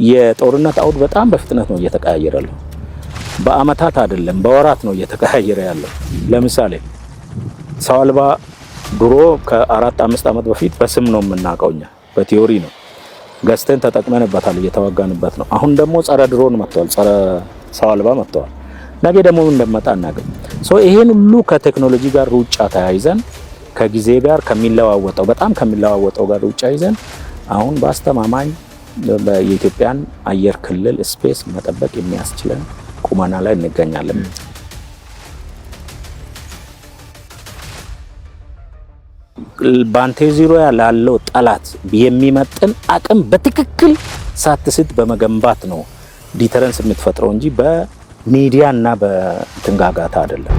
የጦርነት አውድ በጣም በፍጥነት ነው እየተቀያየረ ያለው። በአመታት አይደለም በወራት ነው እየተቀያየረ ያለው። ለምሳሌ ሰው አልባ ድሮ ከ4-5 አመት በፊት በስም ነው የምናውቀውኛ፣ በቲዮሪ ነው ገዝተን ተጠቅመንበታል፣ እየተዋጋንበት ነው። አሁን ደግሞ ጸረ ድሮን መጥቷል፣ ጸረ ሰው አልባ መጥቷል። ነገ ደግሞ እንደመጣ እናገኝ። ይሄን ሁሉ ከቴክኖሎጂ ጋር ሩጫ ተያይዘን ከጊዜ ጋር ከሚለዋወጠው በጣም ከሚለዋወጠው ጋር ሩጫ ይዘን አሁን በአስተማማኝ የኢትዮጵያን አየር ክልል ስፔስ መጠበቅ የሚያስችለን ቁመና ላይ እንገኛለን። ባንቴ ዙሪያ ላለው ጠላት የሚመጥን አቅም በትክክል ሳትስት በመገንባት ነው ዲተረንስ የምትፈጥረው እንጂ በሚዲያና በትንጋጋታ አይደለም።